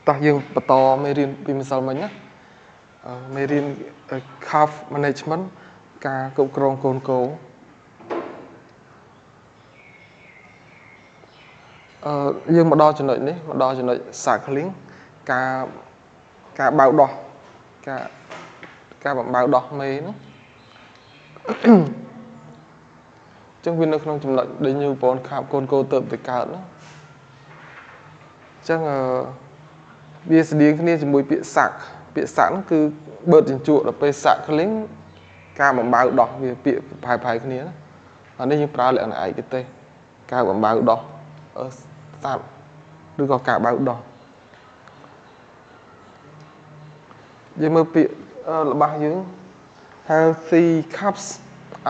តោះយើងបន្តមេរៀនពីម្សិលមិញណាមេរៀន calf management ការគ្រប់គ្រងកូនគោយើងមកដល់ចំណុចនេះមកដល់ចំណុច cycling ការបើកដោះការបំបើកដោះមេហ្នឹងចឹងវានៅក្នុងចំណុចដែលញូវប្អូនខាប់កូនគោទៅកើតណាចឹងវាស្តៀងគ្នាជាមួយពាក្យសាក់ហ្នឹងគឺបឺតជញ្ជក់ដល់ពេល cycling ការបំបើកដោះវាពាក្យប្រហែលគ្នាណាអានេះយើងប្រើលក្ខណៈឯកទេសការបំបើកដោះសត្វឬក៏ការបើកដោះយើងមើលពាក្យរបស់យើង healthy calves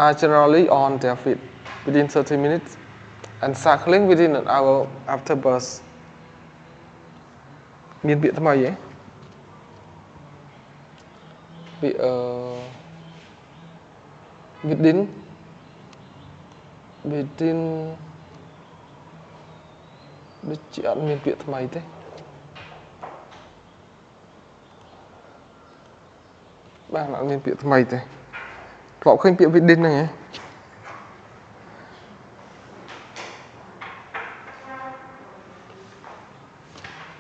are generally on their feet within 30 minutes and cycling within an hour after birth មានពាក្យថ្មីហ៎ពាក្យwithin ដូចជាអត់មានពាក្យថ្មីទេបាទអត់មានពាក្យថ្មីទេធ្លាប់ឃើញពាក្យ within ហ្នឹងហ៎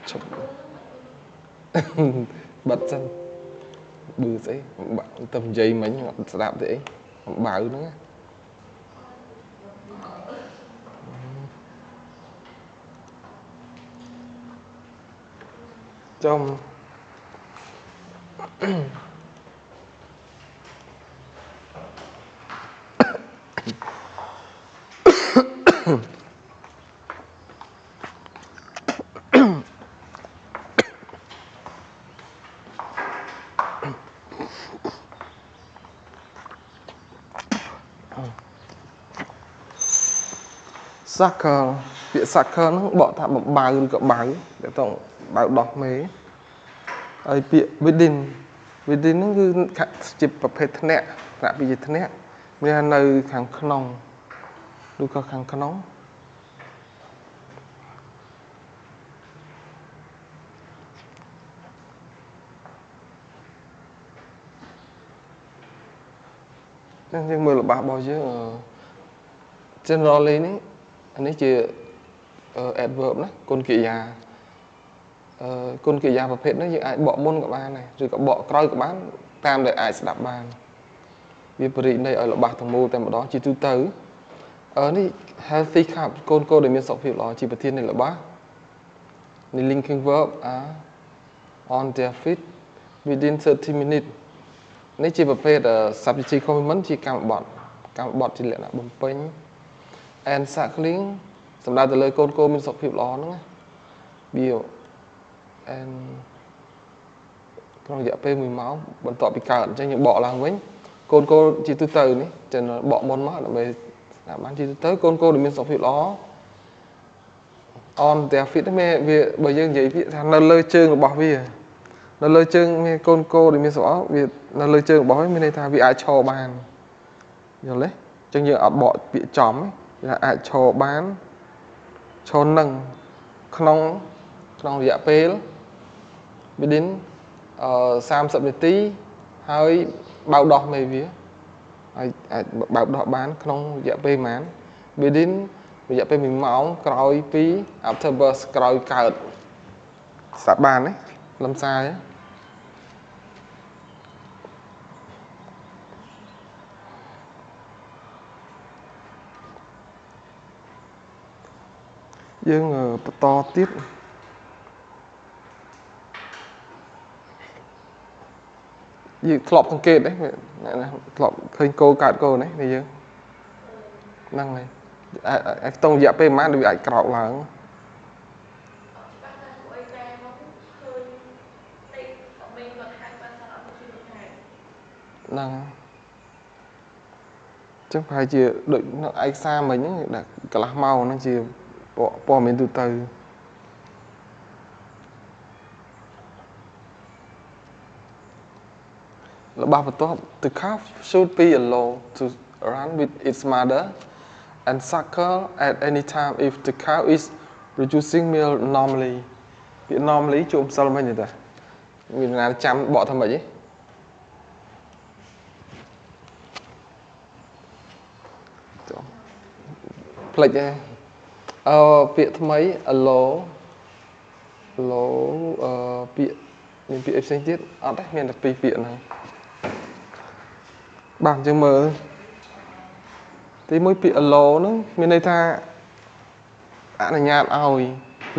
ឈប់បាត់សិនបឺស្អីបាក់តែនិយាយមិញអត់ស្ដាប់ទេអីអំបៅហ្នឹងណាចំSuckle ពាក្យ suckle ហ្នឹងបកថាបំបៅឬក៏បៅតែต้องបើកដោះមេហើយពាក្យ within ហ្នឹងគឺជាប្រភេទធ្នាក់ពីជាធ្នាក់មាននៅខាងក្នុងឬក៏ខាងក្នុងយើងមើលរបស់របស់យើងgenerally នេះជា adverb ណាគុណកិរិយាគុណកិរិយាប្រភេទនេះយើងអាចបកមុនក៏បានដែរឬក៏បកក្រោយក៏បានតាមដែលអាចស្ដាប់បានវាបរិយាយឲ្យរបស់ទាំងមូលតែម្ដងជាទូទៅនេះ healthy calf កូនគោដែលមានសុខភាពល្អជាប្រធាននៃរបស់នេះ linking verb are on their feet within 30 minutes នេះជាប្រភេទ subject complement ជាកម្មបទជាលក្ខណៈបំពេញ and cycling សំដៅទៅលើកូនគោមានសុខភាពល្អហ្នឹងណាវា and ក្នុងរយៈពេល1ម៉ោងបន្ទាប់ពីកើតអញ្ចឹងយើងបកឡើងវិញកូនគោជាទូទៅនេះចឹងបកមុនមកដើម្បីស្ដាប់បានជាទូទៅកូនគោដែលមានសុខភាពល្អ on their feet នេះវាបើយើងនិយាយពាក្យថានៅលើជើងរបស់វានៅលើជើងមានកូនគោដែលមានសុខល្អវានៅលើជើងរបស់វាមានន័យថាវាអាចឈរបានយល់ទេអញ្ចឹងយើងអត់បកពាក្យចំទេថាអាចឈរបានឈរនឹងក្នុងរយៈពេល within 30 នាទីហើយបើកដោះមេវាហើយអាចបើកដោះបានក្នុងរយៈពេលប៉ុន្មាន within រយៈពេល1ម៉ោងក្រោយពី after birth ក្រោយកើតស្ដាប់បានទេលំសាយយើងបន្តទៀតយើងធ្លាប់សង្កេតទេធ្លាប់ឃើញគោកើតគោនេះយើងហ្នឹងហើយក្នុងរយៈពេលប៉ុន្មានវាអាចក្រោកឡើងហ្នឹងចឹងប្រហែលជាដូចនៅឯកសារមិញហ្នឹងដាក់កន្លះម៉ោងហ្នឹងជាព័ត៌មានទូទៅរបស់បន្ទាប់ The calf should be allowed to run with its mother and suckle at any time if the cow is producing milk normally ពាក្យ normally ជួបសិលមិញទេតាមានណាចាំបកថាម៉េចទេផ្លេចទេពាក្យថ្មី allo ពាក្យមានពាក្យផ្សេងទៀតអត់ទេមានតែពីរពាក្យហ្នឹងបាទអញ្ចឹងមើលទីមួយពាក្យ allo ហ្នឹងមានន័យថាអនុញ្ញាតឲ្យ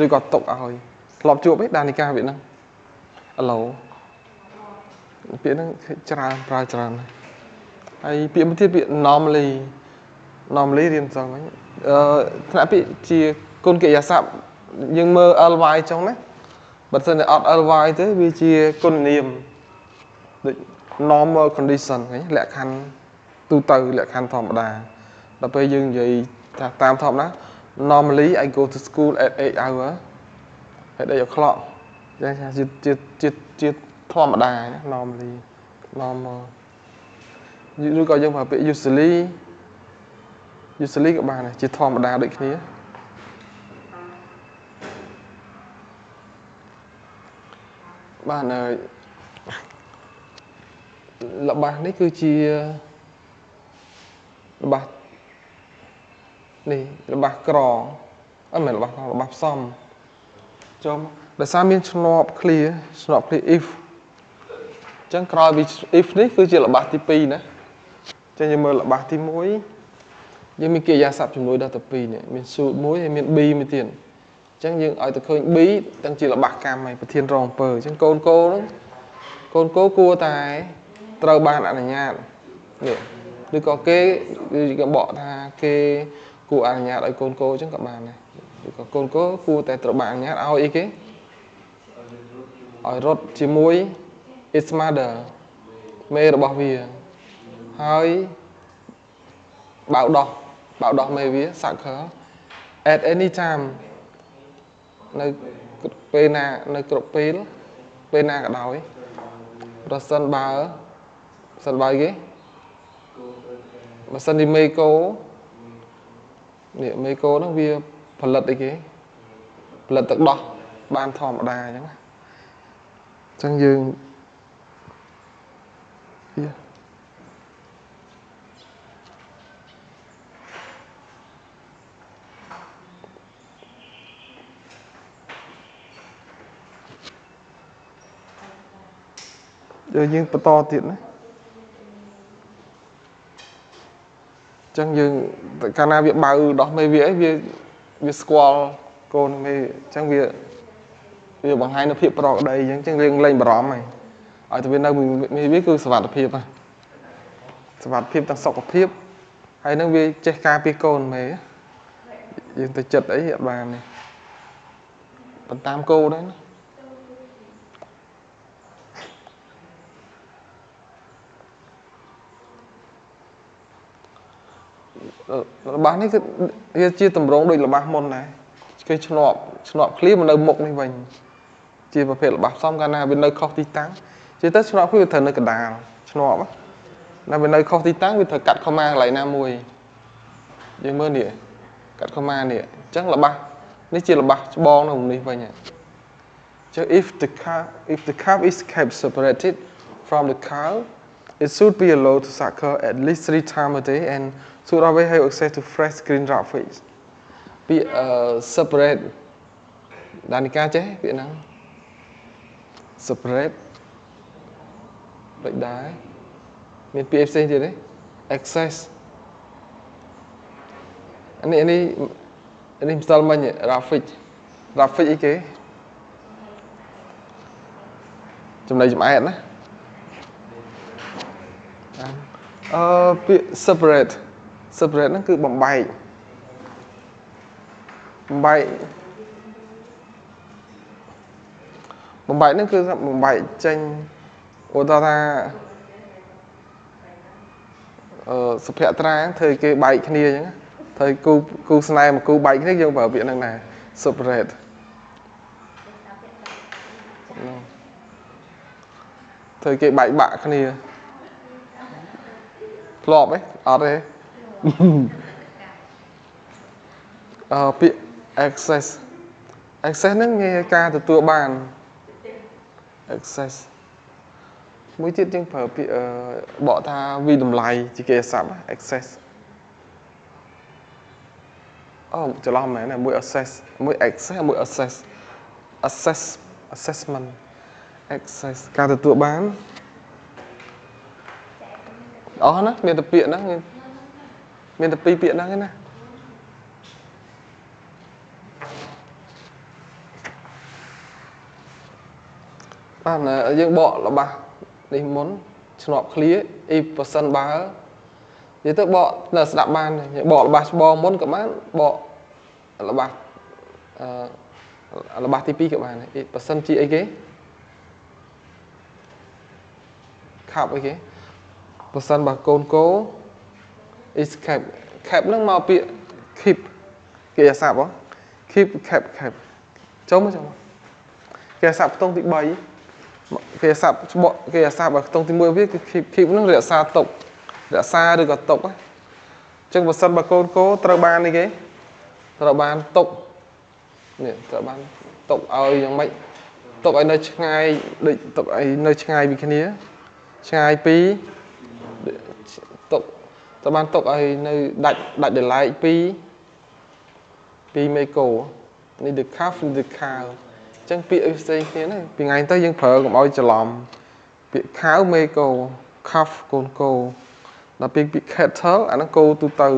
ឬក៏ទុកឲ្យធ្លាប់ជួបទេដានិកាពាក្យហ្នឹង allo ពាក្យហ្នឹងច្រើនប្រើច្រើនហើយពាក្យមួយទៀតពាក្យ normally រៀនសោះវិញថ្នាក់ពាក្យជាគុណកិរិយាសព្ទយើងមើល ly ចុងណាបើមិនតែអត់ ly ទេវាជាគុណនាមដូច normal condition ហ្នឹងលក្ខខណ្ឌទូទៅលក្ខខណ្ឌធម្មតាដល់ពេលយើងនិយាយថាតាមធម្មតា normally I go to school at 8 hours at 8 o'clock យ៉ាងថាជាធម្មតា normally normal ឬក៏យើងប្រើពាក្យ usually ក៏បានដែរជាធម្មតាដូចគ្នាបានហើយរបស់នេះគឺជារបស់នេះរបស់ក្រអត់មែនរបស់ផ្សំចូលដោយសារមានឆ្នោត clear if អញ្ចឹងក្រោយពី if នេះគឺជារបស់ទី2ណាអញ្ចឹងយើងមើលរបស់ទី1យើងមានកិរិយាសព្ទចំនួនដល់ទៅ2នេះមាន should មួយហើយមាន be មួយទៀតអញ្ចឹងយើងឲ្យទៅឃើញ be ទាំងជារបស់កម្មហើយប្រធានរងអំពើអញ្ចឹងកូនគោហ្នឹងកូនគោគួរតែត្រូវបានអនុញ្ញាតនេះឬក៏គេបកថាគេគួរអនុញ្ញាតឲ្យកូនគោអញ្ចឹងក៏បានដែរឬក៏កូនគោគួរតែត្រូវបានអនុញ្ញាតឲ្យអីគេឲ្យរត់ជាមួយ its mother មេរបស់វាហើយបៅដោះមេវា sucker at any time នៅពេលណានៅគ្រប់ពេលណាក៏ដោយប្រសិនបើគេបើសិនទីមេកូនេះមេកូហ្នឹងវាផលិតអីគេផលិតទឹកដោះបានធម្មតាអញ្ចឹងណាអញ្ចឹងយើងយើងបន្តទៀតណាអញ្ចឹងយើងកាលណាវាបៅដោះមេវាអីវាស្គាល់កូនមេអញ្ចឹងវាបង្ហាញនូវភាពប្រក្រតីអញ្ចឹងយើងលែងបារម្ភហើយឲ្យតែវានៅមេវាគឺសុវត្ថិភាពទាំងសុខភាពហើយនឹងវាចេះការពារកូនមេយើងទៅចិត្តអីអត់បានទេបន្តតាមគោដែរណារបស់នេះគឺវាជាតម្រងដូចរបស់មុនដែរគេឆ្នាប់ឃ្លៀមនៅមុខនេះវិញជាប្រភេទរបស់ផ្សំកាលណាវានៅខុសទីតាំងជាទៅឆ្នាប់គឺវាត្រូវនៅកណ្ដាលឆ្នាប់ណាវានៅខុសទីតាំងវាត្រូវកាត់ខមាកន្លែងណាមួយយើងមើលនេះកាត់ខមានេះអញ្ចឹងរបស់នេះជារបស់ច្បងនៅនេះវិញចឹង if the calf is kept separated from the cow it should be allowed to suckle at least 3 times a day and should always have access to fresh green raw fish ពាក្យ separate ដានិកាចេះពាក្យហ្នឹង separate ដូចដែរមានពាក្យផ្សេងទៀតទេ access នេះម្សិលមិញ raw fish អីគេចំណីចម្អែតណាពាក្យ separate ហ្នឹងគឺបំបែកហ្នឹងគឺបំបែកចេញឧទាហរណ៍ថាសុភ័ត្រាធ្វើគេបែកគ្នាអញ្ចឹងធ្វើគូស្នេហ៍មកគូបែកគ្នាយើងប្រើពាក្យហ្នឹងដែរ separate ធ្វើគេបែកបាក់គ្នាធ្លាប់ទេអត់ទេពាក្យ access access ហ្នឹងងាយការទទួលបាន access មួយទៀតយើងប្រើពាក្យបកថាវិតម្លៃជាគេស័ព្ទ access អូច្រឡំមែនណាមួយ access មួយ access មួយ assessment access ការទទួលបានអស់ណាមានតែពាក្យហ្នឹងមានតែពីរពាក្យហ្នឹងឯណាបាទយើងបករបស់នេះមុនឆ្នប់ clear if person បើនិយាយទៅបកនៅស្ដាប់បានបករបស់ច្បងមុនក៏បានបករបស់ទី2ក៏បាន if person ជាអីគេខាប់អីគេ person របស់កូនកោ is kept ហ្នឹងមកពាក្យ keep គេអាសាប់ហ៎ keep kept ចូលមកគេអាសាប់ខ្ទង់ទី3គេអាសាប់ច្បកគេអាសាប់ខ្ទង់ទី1វាគឺ keep ហ្នឹងរក្សាទុករក្សាឬក៏ទុកអញ្ចឹងបើសិនបើកូនកោត្រូវបាននេះគេត្រូវបានទុកនេះត្រូវបានទុកឲ្យយ៉ាងម៉េចទុកឲ្យនៅឆ្ងាយដូចទុកឲ្យនៅឆ្ងាយពីគ្នាឆ្ងាយពីទុកត្រូវបានទុកឲ្យនៅដាច់ដលែកពីមេកូនេះ the calf និង the cow អញ្ចឹងពាក្យផ្សេងគ្នាណាពីថ្ងៃទៅយើងប្រើកុំឲ្យច្រឡំពាក្យ cow មេកូ calf កូនកោដល់ពាក្យ cattle អាហ្នឹងគោទូទៅ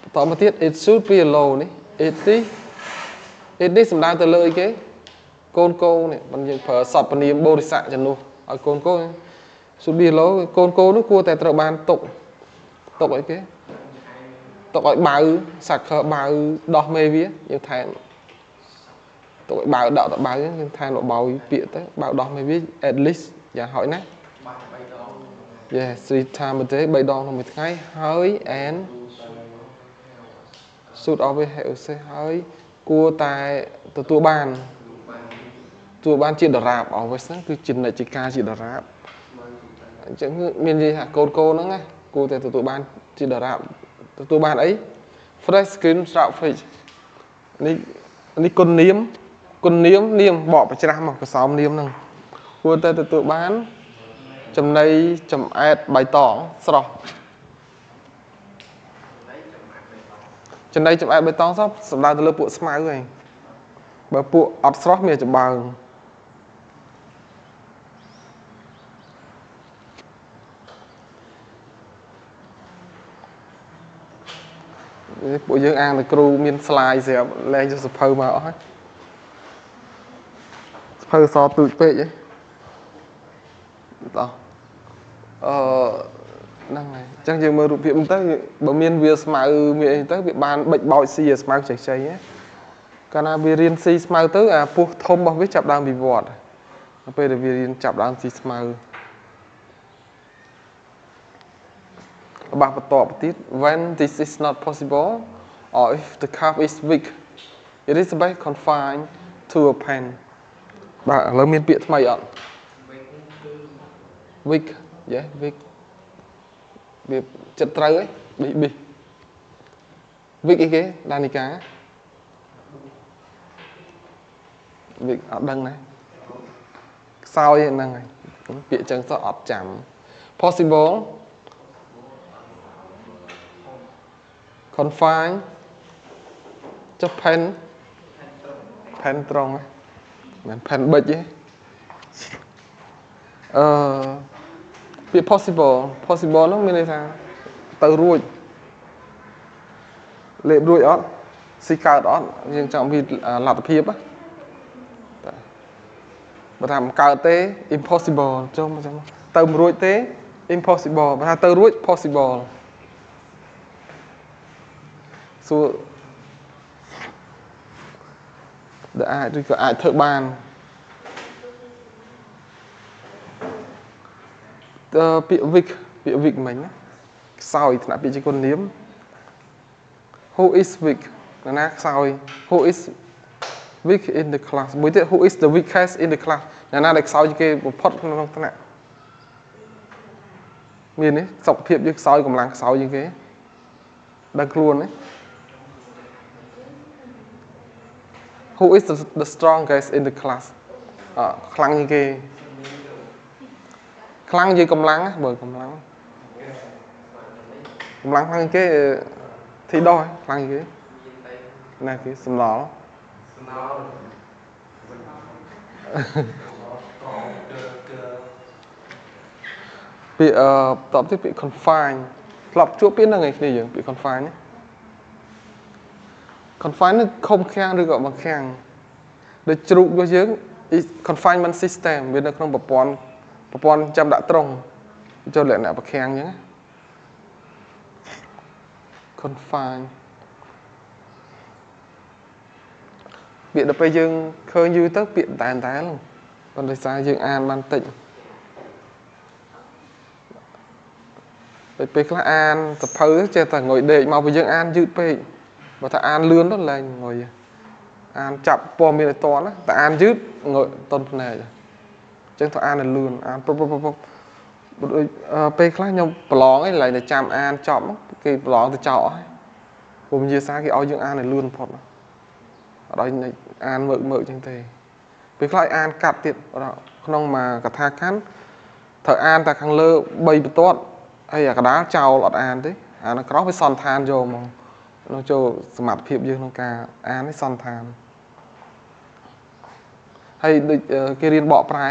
បន្តមកទៀត it should be alone នេះ it នេះសំដៅទៅលើអីគេកូនកោនេះបើយើងប្រើសព្វនាមបរិស័កចំនួនឲ្យកូនកោ should be alone កូនកោនោះគួរតែត្រូវបានទុកអីគេទុកឲ្យបៅសាក់ខើបៅដោះមេវាយើងថែមទុកឲ្យបៅដកទៅបៅយើងថែមបោយពាក្យទៅបៅដោះមេវា at least យ៉ាងហោចណាស់ yes 3 times a day 3 ដងក្នុងមួយថ្ងៃហើយ and should always have say ហើយគួរតែទទួលបានជាដរាប always ហ្នឹងគឺជានិច្ចការជាដរាបអញ្ចឹងមាននិយាយថាកូនកោហ្នឹងណាគួរតែទទួលបានជាដរាបទទួលបានអី fresh skin sharp fish នេះគុណនាមបកប្រច្រាស់មកកសោមនាមហ្នឹងគួរតែទទួលបានចំណីចំអែតបៃតងស្រស់ចំណីចំអែតបៃតងស្រស់សំដៅទៅលើពួកស្មៅឯងបើពួកអត់ស្រស់មានចំបើងពួកយើងអានតែគ្រូមាន slide ស្រាប់លែងយកសភៅមកអស់ហើយសភៅសទូចពេកហ៎តោះហ្នឹងហើយអញ្ចឹងយើងមើលរូបភាពហ្នឹងទៅបើមានវាស្មៅមានអីទៅវាបានបិចបោចស៊ីស្មៅខ្ចីណាកាលណាវារៀនស៊ីស្មៅទៅអាពោះធំរបស់វាចាប់ដើមវិវត្តដល់ពេលដែលវារៀនចាប់ដើមស៊ីស្មៅរបស់បន្តទៀត when this is not possible or if the calf is weak it is best confined to a pen បាទឥឡូវមានពាក្យថ្មីអត់ weak yeah weak វាចិត្តត្រូវហ៎ weak អីគេដានីកា weak អត់ដឹងណាខ្សោយហ្នឹងហើយពាក្យចឹងសោះអត់ចាំ possible confine ចុះ pen ត្រង់ហ្នឹងមិន pen បិចទេពាក្យ possible ហ្នឹងមានន័យថាទៅរួចលេបរួចអត់ស៊ីកើតអត់យើងចង់ពីលទ្ធភាពបើថាមិនកើតទេ impossible ចុះទៅមិនរួចទេ impossible បើថាទៅរួច possible សួរដែលអាចឬក៏អាចធ្វើបានពាក្យ weak មិញខ្សោយថ្នាក់ពាក្យជាគុណនាម who is weak ណាខ្សោយ who is weak in the class មួយទៀត who is the weakest in the class ណាដែលខ្សោយជាងគេបំផុតក្នុងថ្នាក់មានទេសុខភាពយើងខ្សោយកម្លាំងខ្សោយជាងគេដឹងខ្លួនទេ Who is the strongest in the class ខ្លាំងជាងគេខ្លាំងជាងកម្លាំងបើកម្លាំងខ្លាំងជាងគេធីដោខ្លាំងជាងគេណាគេសំឡល់ពាក្យតបទៀតពាក្យ confine ធ្លាប់ជួបពាក្យហ្នឹងឯងគ្នាយើងពាក្យ confine ណា confine នេះឃុំឃាំងឬក៏បង្ខាំងដូចជ្រូករបស់យើង confinement system វានៅក្នុងប្រព័ន្ធចាំដាក់ត្រង់ចូលលក្ខណៈបង្ខាំងអញ្ចឹង confine ពាក្យដល់ពេលយើងឃើញយូរទៅពាក្យតែប៉ុន្តែសារយើងអានបានតិចពេលខ្លះអានសភៅចេះតែងុយដេកមកពេលយើងអានយឺតពេកបើថាអានលឿនទៅឡើងងុយអានចាប់ព័ត៌មានឲ្យតណាតែអានយឺតងុយតន់ភ្នែកអញ្ចឹងទៅអានឲ្យលឿនអានពុបពេលខ្លះខ្ញុំប្រឡងឯងឡើងតែចាំអានចប់គេប្រឡងទៅចោលហើយព្រោះវិញ្ញាសាគេឲ្យយើងអានឲ្យលឿនផុតអត់ឲ្យអានមើកអញ្ចឹងទេពេលខ្លះអានកាត់ទៀតក្នុងមួយកថាខណ្ឌត្រូវអានតែខាងលើ3បន្ទាត់ហើយកដាលចោលអត់អានទេអានក្រោះវាសន្តានយកមកនឹងចូលសមត្ថភាពយើងក្នុងការអាននេះសន្តានហើយដូចគេរៀនបកប្រែ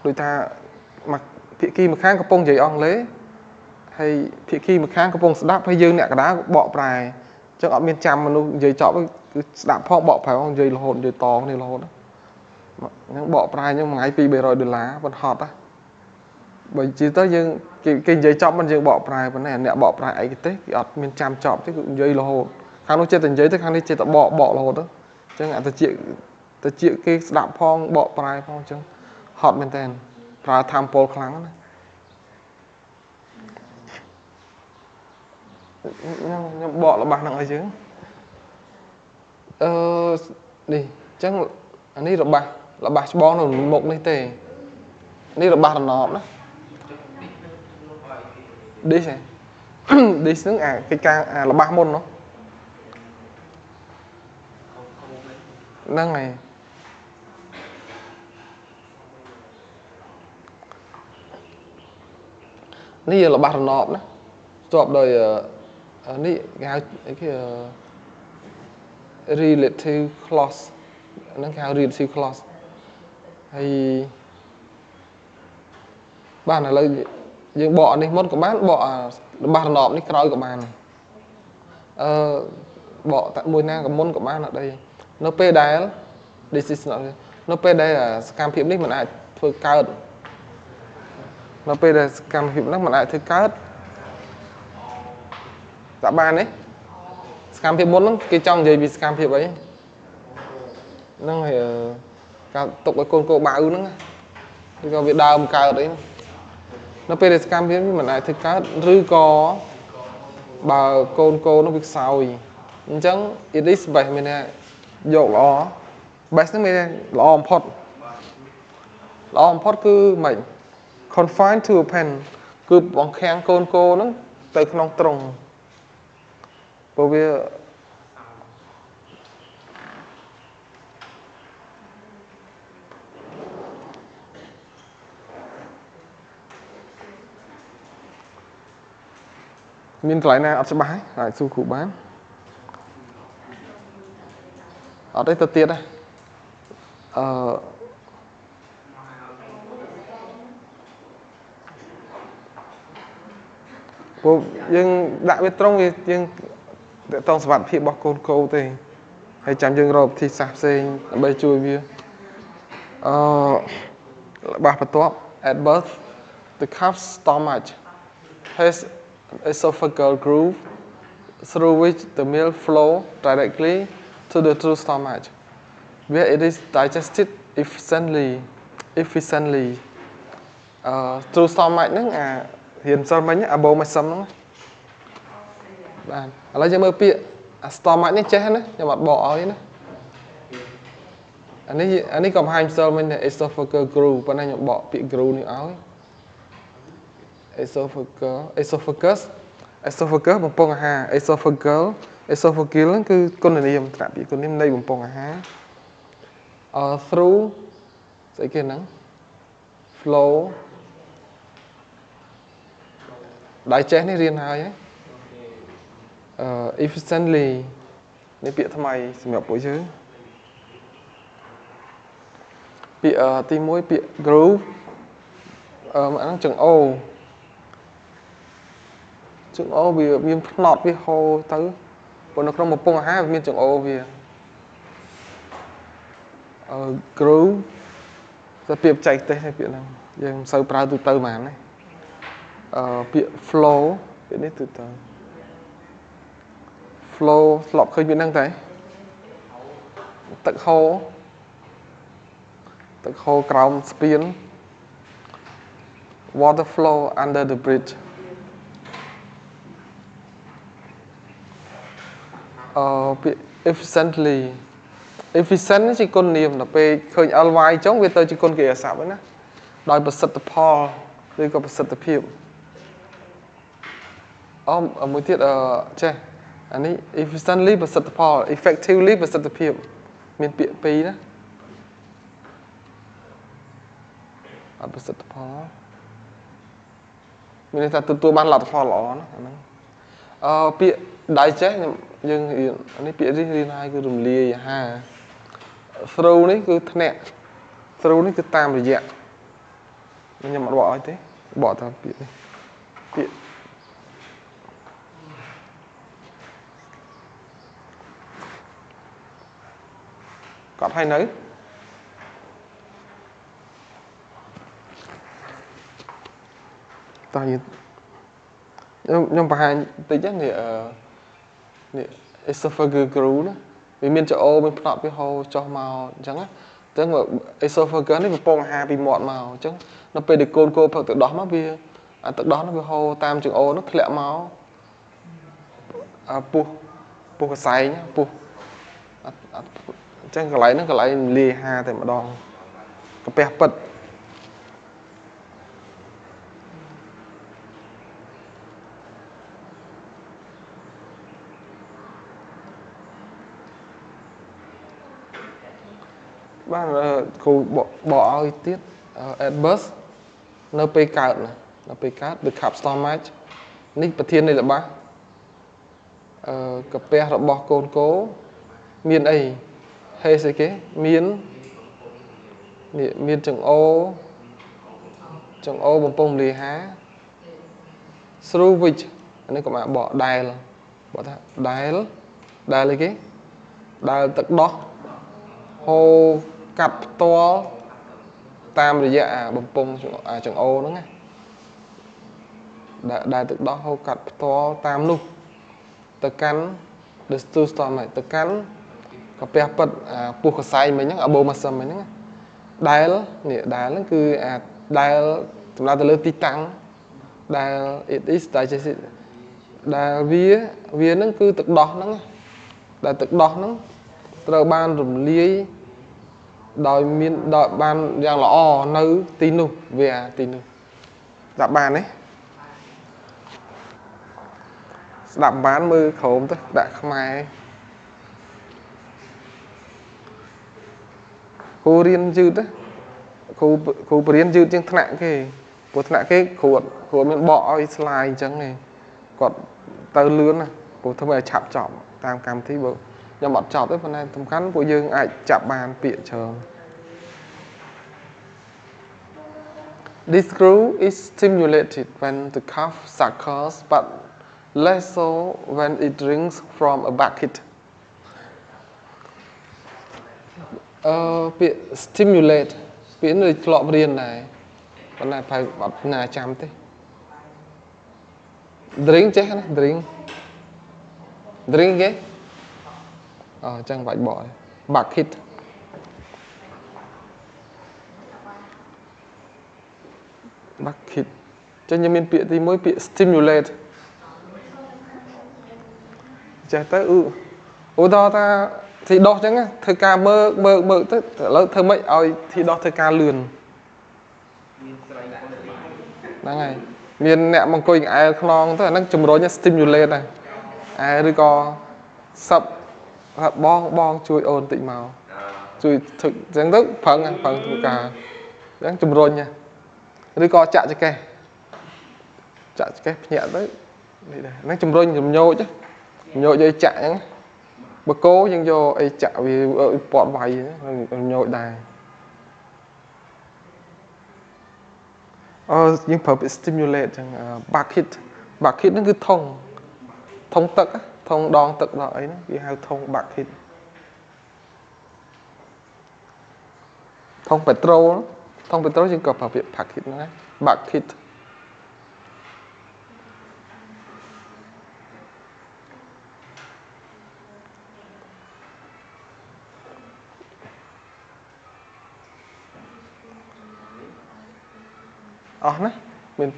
ដូចថាភាគីម្ខាងកំពុងនិយាយអង់គ្លេសហើយភាគីម្ខាងកំពុងស្ដាប់ហើយយើងអ្នកកដាលបកប្រែអញ្ចឹងអត់មានចាំមនុស្សនិយាយចប់គឺស្ដាប់ផងបកប្រែផងនិយាយរហូតនិយាយតគ្នារហូតហ្នឹងបកប្រែអញ្ចឹងមួយថ្ងៃ$200-300ប៉ុន្តែហត់ណាបើជាទៅយើងគេនិយាយចប់មិនយើងបកប្រែប៉ុណ្ណេះអ្នកបកប្រែឯកទេសគេអត់មានចាំចប់ទេគឺនិយាយរហូតខាងនោះចេះតែនិយាយទៅខាងនេះចេះតែបករហូតទៅអញ្ចឹងអតិចគេស្ដាប់ផងបកប្រែផងអញ្ចឹងហត់មែនតើប្រើធម្មពលខ្លាំងណាខ្ញុំបករបស់ហ្នឹងឲ្យយើងនេះអញ្ចឹងអានេះរបស់ច្បងនៅមុខនេះទេនេះរបស់រណបណាdish ហ្នឹងកិច្ចការរបស់មុនហ្នឹងហើយនេះរបស់រណបណាជាប់ដោយនេះគេហៅគេ relative clause ហ្នឹងគេហៅ relative clause ហើយបានឥឡូវយើងបកនេះមុនក៏បានបករបស់រណបនេះក្រោយក៏បានបកតែមួយណាក៏មុនក៏បានអត់អីនៅពេលដែល decision នៅពេលដែលសកម្មភាពនេះមិនអាចធ្វើកើតនៅពេលដែលសកម្មភាពហ្នឹងមិនអាចធ្វើកើតតើបានទេសកម្មភាពមុនហ្នឹងគេចង់និយាយពីសកម្មភាពអីហ្នឹងហើយការទុកឲ្យកូនកោបៅហ្នឹងឬក៏វាដើមកើតអីនៅពេលដែលសកម្មភាពនេះមិនអាចធ្វើកើតឬក៏បើកូនកោនោះវាខ្សោយអញ្ចឹង it is best មានថាយកល្អ best ហ្នឹងមានល្អបំផុតគឺម៉េច confine to a pen គឺបង្ខាំងកូនកោហ្នឹងទៅក្នុងទ្រុងព្រោះវាមានកន្លែងណាអត់ច្បាស់ហើយសួរគ្រូបានអត់ទេទៅទៀតព្រោះយើងដាក់វាត្រង់វាយើងតតងសុវត្ថិភាពរបស់កូនកោទេហើយចាំយើងរកវិធីសាស្ត្រផ្សេងដើម្បីជួយវារបស់បន្ទាប់ at birth the calf's stomach has esophageal groove through which the milk flow directly to the true stomach where it is digested efficiently true stomach ហ្នឹងរៀនសិលមិញabomasum ហ្នឹងបាទឥឡូវយើងមើលពាក្យ stomach នេះចេះណាខ្ញុំអត់បកឲ្យណាអានេះក៏បង្ហាញសិលមិញ esophageal groove ប៉ុន្តែខ្ញុំបកពាក្យ groove នេះឲ្យesophagus បំពង់អាហារ esophageal គឺគុណនាមត្រាពាក្យគុណនាមនៃបំពង់អាហារ through sẽ kia nắng flow đại chế này riêng hai ấy efficiently này bị tham mày xem gặp buổi chứ bị tim mũi bị groove mà nó chừng ô vì miếng nọt với hồ tới còn nó không một bông há miếng chừng ô vì grooveจะเปรียบใจเต้ให้เปรียบนั้นยังใส่ปลาตัวเติมมาเนี่ยเปรียบ flow เปรียบนี่ตัวเติม flow หลอกเคยมีนั่งไหนตึกโฮground spin water flow under the bridge เปรียบ efficiently efficient นี่คือคนเนียมแต่ไปเคยเอาไว้จ้องเวทย์คือคนเกี่ยวกับนะโดยประสิทธิภาพหรือก็ประสิทธิภาพมือที่ใช่อันนี้ efficiently ประสิทธิภาพ effectively ประสิทธิภาพมีเปรียบปีนะประสิทธิภาพมีในตัวบ้านหลักฟอลล์นะอันนั้นเปรียบได้ใช่ยังอันนี้เปรียบที่เรียนให้คือรุมเลียฮะthrough นี่คือแถะ through นี่คือตามระยะมันยังมาบอกไอ้ที่บอกตามเปลี่ยนเปลี่ยนกอดให้ไหนตอนนี้ยังไปหาตีจังเนี่ยเนี่ย esophagus groove นะvì miền châu Âu mình nọ với hồ cho màu chẳng á tức là esophagus này bông hà bị mọt màu chứ nó về được côn cô từ đó mà vì từ đó nó bị hồ tam trường Âu nó lẹ máu pu cái say nhá pu chẳng cái lấy nó cái lấy lì hà thì mà đòn cái bẹp bậtบ้านครูบอกเอาติดAirbus នៅពេលកើតនៅពេលកើត the cap storm match នេះប្រធាននេះរបស់កាពះរបស់កូនគោមានអីហេស្អីគេមានចង្អូបំពង់លាហា through which នេះក៏មកបកដែលបកថាដែលអីគេដែលទឹកដោះហូរកាត់ផ្ទាល់តាមរយៈបំពង់ចង្អូហ្នឹងណាដែលទឹកដោះហូរកាត់ផ្ទាល់តាមនោះទៅកាន់ the storm ទៅកាន់កាពះពិតពោះកសែងមិញហ្នឹងបូម៉ាសឹមមិញហ្នឹងដែលនេះដែលហ្នឹងគឺដែលសម្រាប់ទៅលើទីតាំងដែល it is digested ដែលវាហ្នឹងគឺទឹកដោះហ្នឹងដែលទឹកដោះហ្នឹងត្រូវបានរំលាយដោយមានដោយបានយ៉ាងល្អនៅទីនោះវាទីនោះដាក់បានទេស្ដាប់បានមើលក្រោមទៅដាក់ខ្មែរគ្រូរៀនយឺតគ្រូបរៀនយឺតជាងថ្នាក់គេព្រោះថ្នាក់គេគ្រូមានបកឲ្យស្លាយអញ្ចឹងឯងគាត់ទៅលឿនណាព្រោះធ្វើឲ្យឆាប់ចប់តាមកម្មវិធីបើខ្ញុំអត់ចប់ទេប៉ុន្តែសំខាន់ពួកយើងអាចចាប់បានពាក្យច្រើន This groove is stimulated when the calf suckles but less so when it drinks from a bucket ពាក្យ stimulate ពាក្យនេះធ្លាប់រៀនដែរប៉ុន្តែប្រហែលអត់ណាចាំទេ drink ចេះណា drink គេចឹងបាច់បក bucket ចឹងខ្ញុំមានពាក្យទី1ពាក្យ stimulate ចេះទៅឧទាហរណ៍ថាធីដោះចឹងធ្វើការមើលទៅឥឡូវធ្វើម៉េចឲ្យធីដោះធ្វើការលឿនហ្នឹងហើយមានអ្នកមកអង្គុយក្អែលខ្នងទៅអាហ្នឹងជំរុញ stimulate ដែរឬក៏សឹបបងជួយអូនតិចមក ជួយចឹងទៅផឹងធ្វើការចឹងជំរុញឬក៏ចាក់ចកេះភ្ញាក់ទៅនេះដែរហ្នឹងជំរុញរំញោចយកចាក់ចឹងបកគោយើងយកអីចាក់វាពាត់វាយរំញោចដែរយើងប្រើពាក្យ stimulate ចឹង bucket ហ្នឹងគឺធុងទឹកធុងដងទឹកដល់អីហ្នឹងគេហៅធុង bucket ធុងពេត្រូលយើងក៏ប្រើពាក្យ bucket ហ្នឹងដែរ bucket អស់ណាមាន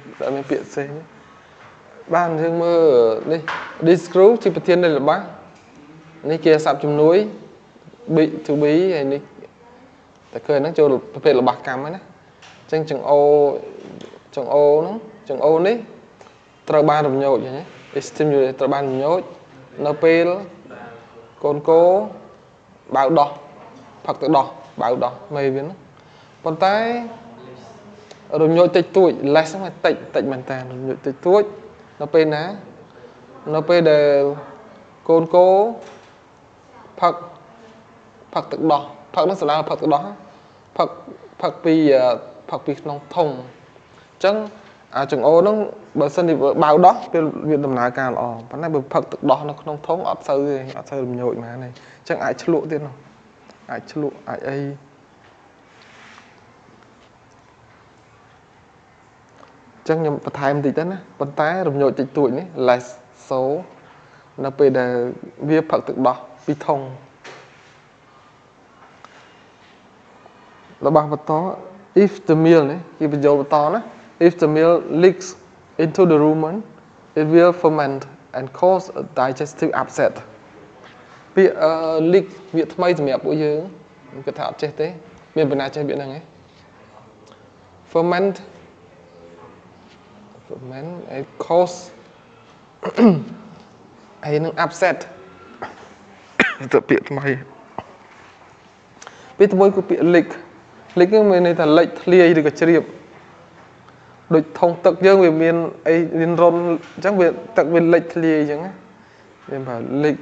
ពាក្យផ្សេងបានយើងមើលនេះ this screw ជាប្រធាននៃរបស់នេះជាស័ព្ទជំនួយ B to B ហើយនេះតែឃើញហ្នឹងចូលប្រភេទរបស់កម្មហ្នឹងណាអញ្ចឹងចង្អូនេះត្រូវបានរំញោចហ្នឹងណា stimulate ត្រូវបានរំញោចនៅពេលកូនគោបៅដោះផឹកទៅដោះបៅដោះមេវាហ្នឹងប៉ុន្តែរំញោចតិចតួច less ហ្នឹងតិចមែនតើរំញោចតិចតួចនៅពេលណានៅពេលដែលកូនគោផឹកទឹកដោះផឹកនោះស្ដាប់ផឹកទឹកដោះផឹកពីក្នុងធុងអញ្ចឹងចង្អូហ្នឹងបើសិនជាបៅដោះពេលវាដំណើរការល្អប៉ុន្តែបើផឹកទឹកដោះនៅក្នុងធុងអត់សូវរំញោចម៉ានទេអញ្ចឹងអាចឆ្លក់ទៀតអាចឆ្លក់អាចអីចឹងខ្ញុំបន្ថែមបន្តិចទៅណាប៉ុន្តែរំញោចតិចតួចនេះ less so នៅពេលដែលវាផឹកទឹកដោះពីធុងរបស់បន្ត if the meal នេះគេបញ្ចូលបន្តណា if the meal leaks into the rumen it will ferment and cause a digestive upset ពាក្យ leak វាថ្មីសម្រាប់ពួកយើងគាត់ថាអត់ចេះទេមានបណ្ណាចេះពាក្យហ្នឹងឯង ferment it cause ហើយនឹង upset ទៅពាក្យថ្មីពាក្យទី1គឺពាក្យ leak ហ្នឹងមានន័យថាលេចធ្លាយឬក៏ជ្រាបដូចធុងទឹកយើងវាមានអីមានរុនអញ្ចឹងវាទឹកវាលេចធ្លាយអញ្ចឹងណាវាប្រើ leak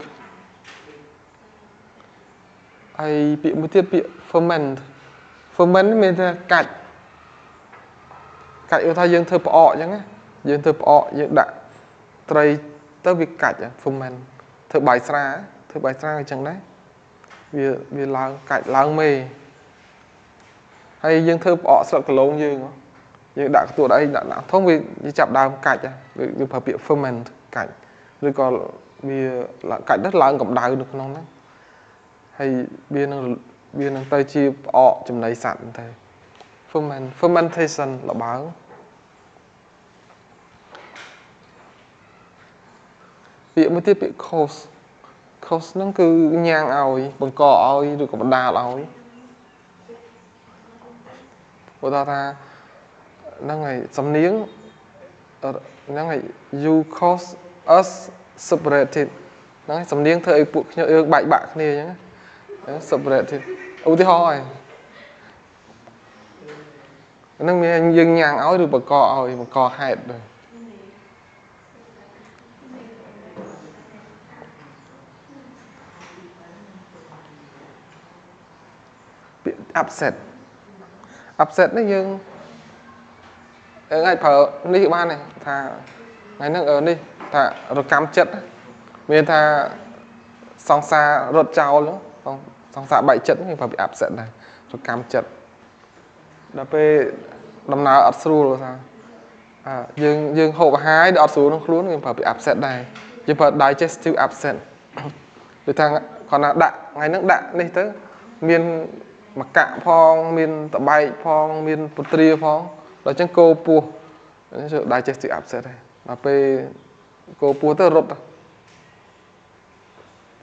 ហើយពាក្យមួយទៀតពាក្យ ferment មានថាកាច់យកថាយើងធ្វើផ្អកអញ្ចឹងណាយើងធ្វើផ្អកយើងដាក់ត្រីទៅវាកាច់ ferment ធ្វើបាយស្រាអញ្ចឹងដែរវាឡើងកាច់ឡើងមេហើយយើងធ្វើផ្អកស្លឹកកឡុងយើងដាក់ខ្ទួតអីដាក់ធំវាចាប់ដើមកាច់វាប្រើពាក្យ ferment កាច់ឬក៏វាកាច់ទៅឡើងកម្ដៅនៅក្នុងហ្នឹងហើយវានឹងទៅជាផ្អកចំណីសត្វទៅ fermentation លបើងពាក្យមួយទៀតពាក្យ cause ហ្នឹងគឺញ៉ាំងឲ្យបង្កឲ្យឬក៏បណ្ដាលឲ្យបើថាហ្នឹងហើយសំនៀងហ្នឹងហើយ you cause us separated ហ្នឹងហើយសំនៀងធ្វើឲ្យពួកខ្ញុំយើងបែកបាក់គ្នាអញ្ចឹង separated ឧទាហរណ៍ហើយហ្នឹងមានយើងញ៉ាំងឲ្យឬបង្កហេតុដែរupset នេះយើងអាចប្រើនេះបានទេថាថ្ងៃហ្នឹងនេះថារកម្មចិត្តមានថាសង្សាររត់ចោលសង្សារបែកចិត្តគេប្រើពី upset ដែររកម្មចិត្តដល់ពេលដំណើរអត់ស្រួលថាយើងហូបអាហារដល់អត់ស្រួលក្នុងខ្លួនយើងប្រើពី upset ដែរយើងប្រើ digestive upset ដូចថាគាត់ណាដាក់ថ្ងៃហ្នឹងដាក់នេះទៅមានមកកាក់ផងមានតបែកផងមានពុត្រាផងដល់អញ្ចឹងគោពោះនេះ digestive upset ដែរដល់ពេលគោពោះទៅរត់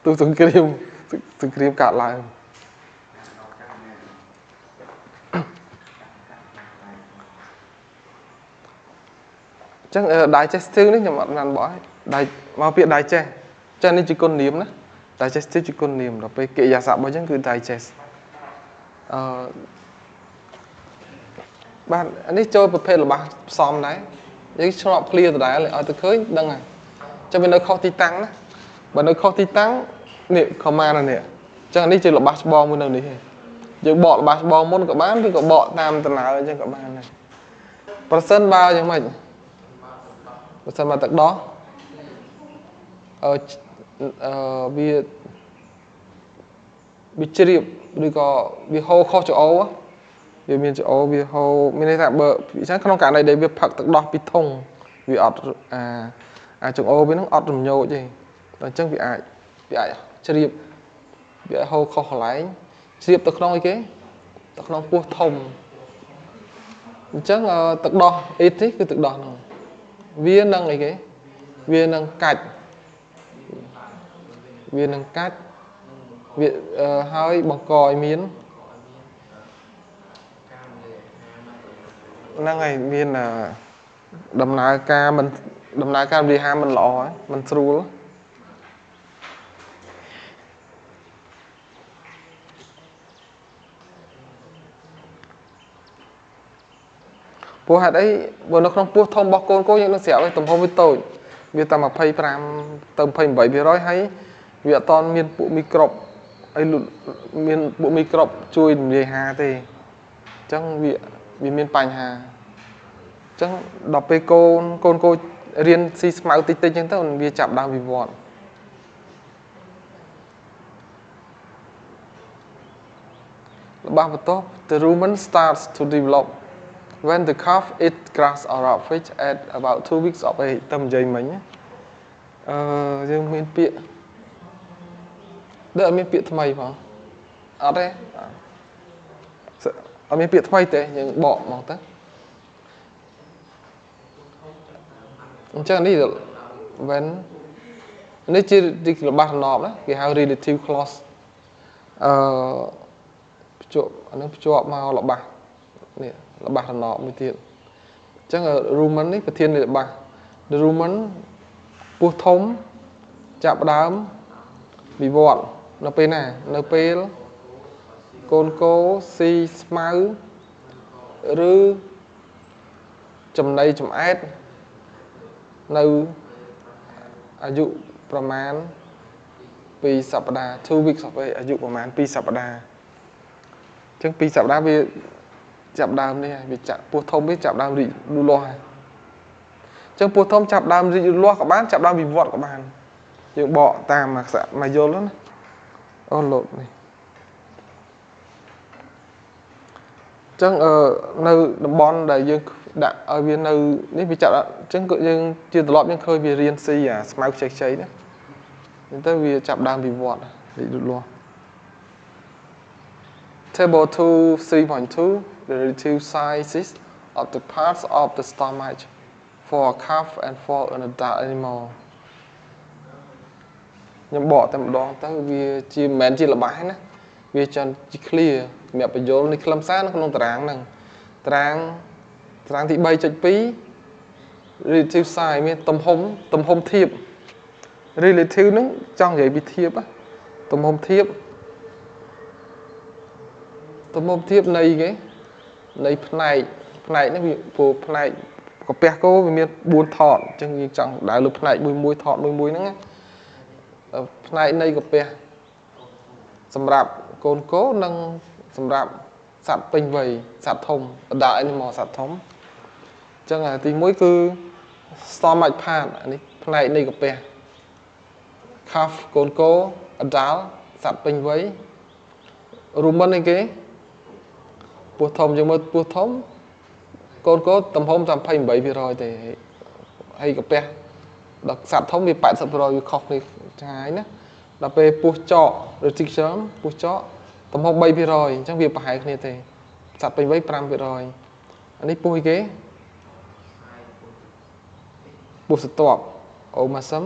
ទូសង្គ្រាមកាត់ឡើងចឹង digestive នេះខ្ញុំអត់បានបកមកពាក្យ digest ចឹងនេះជាគុណនាមណា digestive ជាគុណនាមដល់ពេលកិរិយាសព្ទរបស់ចឹងគឺ digest បាទនេះចូលប្រភេទរបស់ផ្សំដែរយើងឆ្លប់ឃ្លាដដែលឲ្យទៅឃើញដឹងហើយចាំវានៅខុសទីតាំងណាបើនៅខុសទីតាំងនេះខមណានេះអញ្ចឹងនេះជារបស់ច្បងមួយនៅនេះយើងបករបស់ច្បងមុនក៏បានឬក៏បកតាមដំណើរអញ្ចឹងក៏បានដែរប្រសិនបើយ៉ាងម៉េចប្រសិនបើទឹកដោះវាជ្រាបឬក៏វាហូរខុសច្អូវាមានច្អូវាហូរមានន័យថាបើអញ្ចឹងក្នុងករណីដែលវាផឹកទឹកដោះពីធុងវាអត់អាចង្អូវានឹងអត់រំញោចទេតែអញ្ចឹងវាអាចជ្រាបវាហូរខុសកន្លែងជ្រាបទៅក្នុងអីគេទៅក្នុងពោះធំអញ្ចឹងទឹកដោះអេតនេះគឺទឹកដោះហ្នឹងវានឹងអីគេវានឹងកាច់វាហើយបង្កឲ្យមានហ្នឹងហើយមានដំណើរការវិហារមិនល្អមិនស្រួលពោះហេតុអីបើនៅក្នុងពោះធំរបស់កូនយើងនឹងស្រាប់ទំហំវាតូចវាតែ25ទៅ28%ហើយវាអត់តមានពួកមីក្រូបអីមានពួកមីក្រូបជួយរំលាយហាទេអញ្ចឹងវាមានបញ្ហាអញ្ចឹងដល់ពេលកូនរៀនស៊ីស្មៅតិចអញ្ចឹងទៅវាចាប់ដើមវិវត្តរបស់បន្ទាប់ the rumen starts to develop when the calf eats grass or raw fish at about 2 weeks of age តែនិយាយមិញយើងមានពាក្យដូចអត់មានពាក្យថ្មីផងអត់ទេអត់មានពាក្យថ្មីទេយើងបកមកទៅអញ្ចឹងនេះ when នេះជារបស់រណបណាគេហៅ relative clause ភ្ជាប់អានឹងភ្ជាប់មករបស់នេះរបស់រណបមួយទៀតអញ្ចឹង rumen នេះប្រធាននៃរបស់ rumen ពោះធំចាប់ដើមវិវត្តនៅពេលណានៅពេលកូនគោស៊ីស្មៅឬចំណីចំអែតនៅអាយុប្រមាណ2សប្តាហ៍ 2 weeks of age អាយុប្រមាណ2សប្តាហ៍អញ្ចឹង2សប្តាហ៍វាចាប់ដើមនេះហើយវាចាក់ពោះធំវាចាប់ដើមរីកលូតលាស់ហើយអញ្ចឹងពោះធំចាប់ដើមរីកលូតលាស់ក៏បានចាប់ដើមវិវត្តក៏បានយើងបកតាមមកយល់ណាអូលោតនេះអញ្ចឹងនៅតំបន់ដែលយើងដាក់ឲ្យវានៅនេះវាចាប់អញ្ចឹងយើងជាត្រឡប់យើងឃើញវារៀនស៊ីអាស្មៅខ្ចីណាអញ្ចឹងទៅវាចាប់ដើមវិវត្តរីកលូតលាស់ Table 2 3.2 the relative sizes of the parts of the stomach for a calf and for an adult animal ខ្ញុំបកតែម្ដងទៅវាជាមិនមែនជាល្បះណាវាចង់ជា clear សម្រាប់បញ្យល់នៃខ្លឹមសារនៅក្នុងតារាងហ្នឹងតារាងទី 3.2 relative size មានទំហំធៀប relative ហ្នឹងចង់និយាយពីធៀបទំហំធៀបនៃគេនៃផ្នែកនេះវាព្រោះផ្នែកកាពះគោវាមាន4ថតអញ្ចឹងយើងចង់ដើរលើផ្នែកមួយថតមួយហ្នឹងណាផ្នែកនៃកាពះសម្រាប់កូនគោនិងសម្រាប់សត្វពេញវ័យសត្វធំបណ្ដាអីមកសត្វធំអញ្ចឹងទី1គឺ stomach part នេះផ្នែកនៃកាពះ calf កូនគោ adult សត្វពេញវ័យ rumen នេះគេពោះធំយើងមើលពោះធំកូនគោទំហំតែ 28% ទេហើយកាពះដល់សត្វធំវា 80% វាខុសគ្នាឆ្ងាយណាដល់ពេលពោះចក reticulum ពោះចកទំហំ 3% អញ្ចឹងវាប្រហែលគ្នាទេសត្វពេញវ័យ 5% អានេះពោះអីគេពោះស្រទាប់ omasum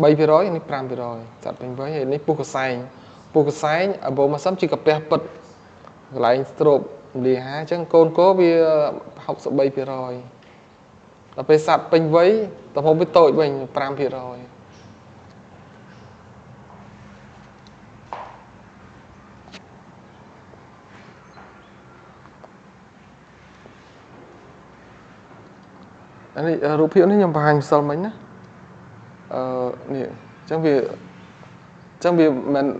3% នេះ 5% សត្វពេញវ័យហើយនេះពោះកសែង abomasum ជាកាពះពិតកន្លែងស្រូបលាហាអញ្ចឹងកូនគោវា 63% ដល់ពេលសត្វពេញវ័យទំហំវាតូចវិញ 5% អ anh ấy rụp hiệu nó nhầm vào hành sơ mấy á nè chẳng vì mình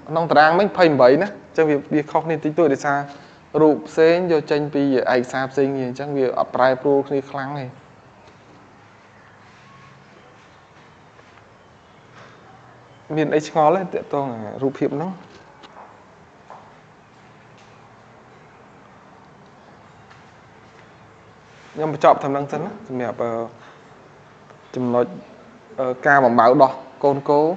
nông trang mấy phây mấy nè chẳng vì việc khóc nên tính tôi để xa rụp xế cho tranh vì ảnh sạp sinh gì chẳng vì apply pro khi khăn này miền ấy ngó lên tiện tôi là rụp hiệu nó nhưng mà chọn thầm năng chân á mẹ chùm nói ca bằng báo đỏ côn cố